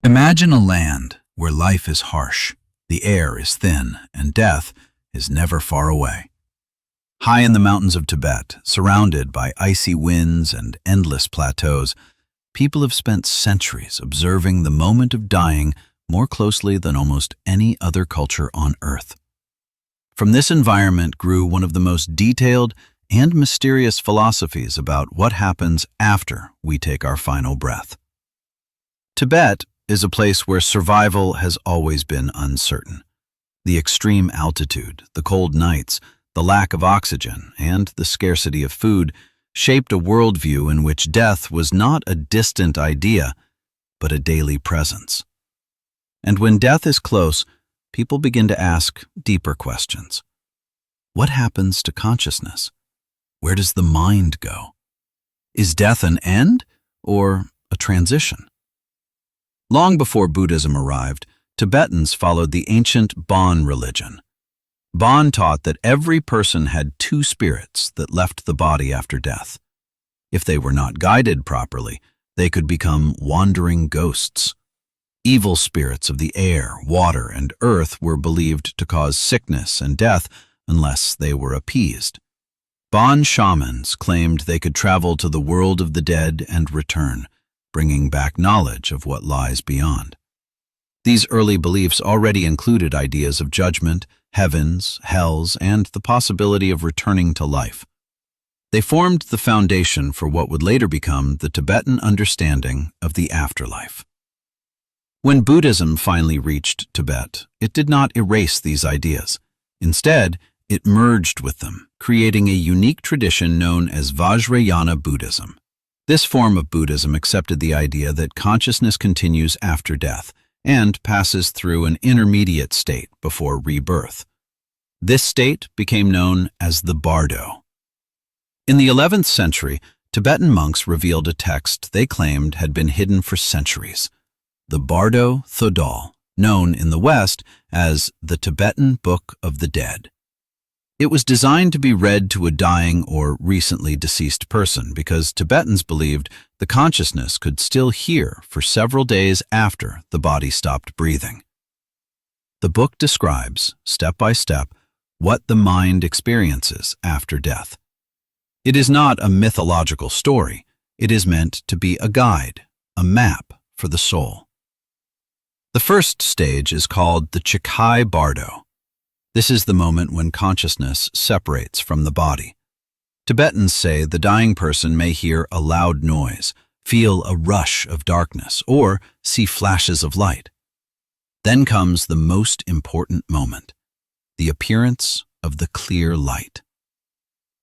Imagine a land where life is harsh, the air is thin, and death is never far away. High in the mountains of Tibet, surrounded by icy winds and endless plateaus, people have spent centuries observing the moment of dying more closely than almost any other culture on Earth. From this environment grew one of the most detailed and mysterious philosophies about what happens after we take our final breath. Tibet is a place where survival has always been uncertain. The extreme altitude, the cold nights, the lack of oxygen, and the scarcity of food shaped a worldview in which death was not a distant idea, but a daily presence. And when death is close, people begin to ask deeper questions. What happens to consciousness? Where does the mind go? Is death an end or a transition? Long before Buddhism arrived, Tibetans followed the ancient Bon religion. Bon taught that every person had two spirits that left the body after death. If they were not guided properly, they could become wandering ghosts. Evil spirits of the air, water, and earth were believed to cause sickness and death unless they were appeased. Bon shamans claimed they could travel to the world of the dead and return, bringing back knowledge of what lies beyond. These early beliefs already included ideas of judgment, heavens, hells, and the possibility of returning to life. They formed the foundation for what would later become the Tibetan understanding of the afterlife. When Buddhism finally reached Tibet, it did not erase these ideas. Instead, it merged with them, creating a unique tradition known as Vajrayana Buddhism. This form of Buddhism accepted the idea that consciousness continues after death and passes through an intermediate state before rebirth. This state became known as the Bardo. In the 11th century, Tibetan monks revealed a text they claimed had been hidden for centuries, the Bardo Thodol, known in the West as the Tibetan Book of the Dead. It was designed to be read to a dying or recently deceased person because Tibetans believed the consciousness could still hear for several days after the body stopped breathing. The book describes, step by step, what the mind experiences after death. It is not a mythological story. It is meant to be a guide, a map for the soul. The first stage is called the Chikai Bardo. This is the moment when consciousness separates from the body. Tibetans say the dying person may hear a loud noise, feel a rush of darkness, or see flashes of light. Then comes the most important moment, the appearance of the clear light.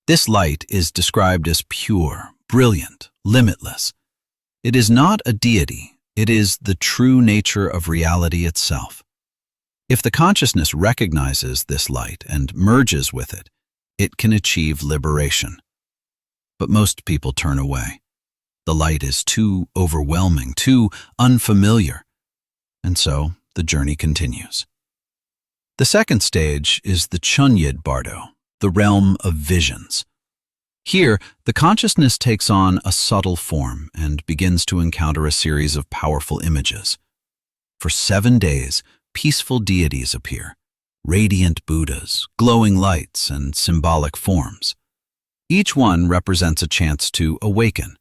This light is described as pure, brilliant, limitless. It is not a deity, it is the true nature of reality itself. If the consciousness recognizes this light and merges with it, it can achieve liberation. But most people turn away. The light is too overwhelming, too unfamiliar, and so the journey continues. The second stage is the Chunyid Bardo, the realm of visions. Here, the consciousness takes on a subtle form and begins to encounter a series of powerful images. For 7 days, peaceful deities appear, radiant Buddhas, glowing lights, and symbolic forms. Each one represents a chance to awaken,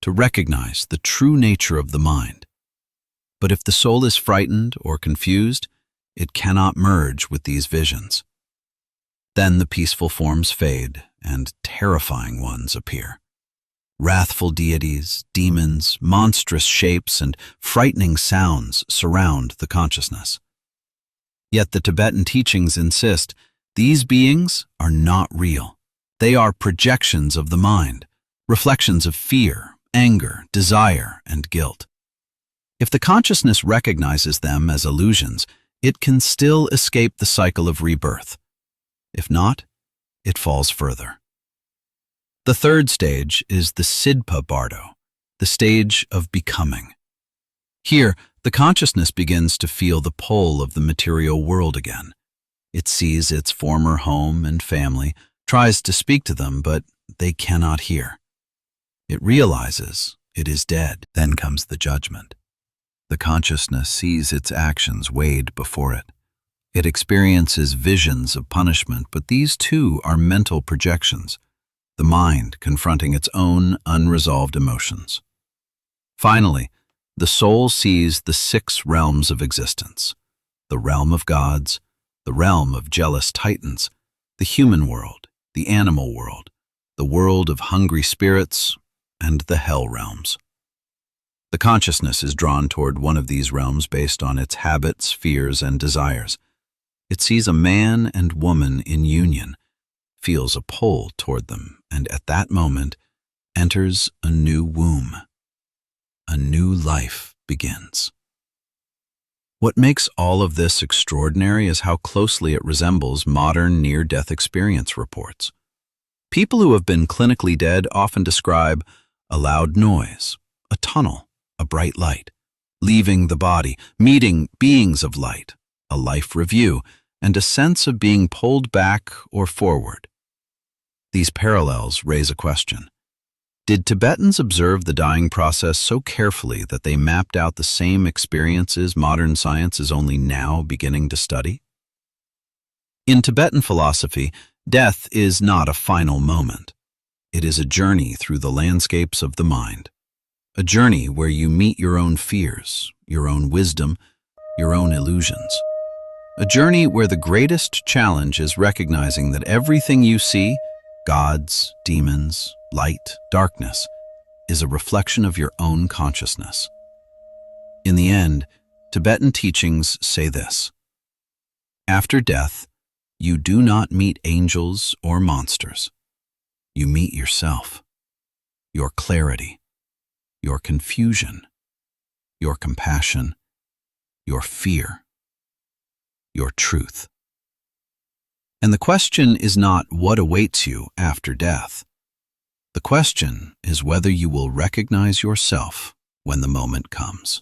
to recognize the true nature of the mind. But if the soul is frightened or confused, it cannot merge with these visions. Then the peaceful forms fade, and terrifying ones appear. Wrathful deities, demons, monstrous shapes, and frightening sounds surround the consciousness. Yet the Tibetan teachings insist these beings are not real. They are projections of the mind, reflections of fear, anger, desire, and guilt. If the consciousness recognizes them as illusions, it can still escape the cycle of rebirth. If not, it falls further. The third stage is the Sidpa Bardo, the stage of becoming. Here, the consciousness begins to feel the pull of the material world again. It sees its former home and family, tries to speak to them, but they cannot hear. It realizes it is dead. Then comes the judgment. The consciousness sees its actions weighed before it. It experiences visions of punishment, but these too are mental projections, the mind confronting its own unresolved emotions. Finally, the soul sees the 6 realms of existence: the realm of gods, the realm of jealous titans, the human world, the animal world, the world of hungry spirits, and the hell realms. The consciousness is drawn toward one of these realms based on its habits, fears, and desires. It sees a man and woman in union, feels a pull toward them, and at that moment enters a new womb. A new life begins. What makes all of this extraordinary is how closely it resembles modern near-death experience reports. People who have been clinically dead often describe a loud noise, a tunnel, a bright light, leaving the body, meeting beings of light, a life review, and a sense of being pulled back or forward. These parallels raise a question. Did Tibetans observe the dying process so carefully that they mapped out the same experiences modern science is only now beginning to study? In Tibetan philosophy, death is not a final moment. It is a journey through the landscapes of the mind. A journey where you meet your own fears, your own wisdom, your own illusions. A journey where the greatest challenge is recognizing that everything you see, gods, demons, light, darkness, is a reflection of your own consciousness. In the end, Tibetan teachings say this: after death, you do not meet angels or monsters. You meet yourself, your clarity, your confusion, your compassion, your fear, your truth. And the question is not what awaits you after death. The question is whether you will recognize yourself when the moment comes.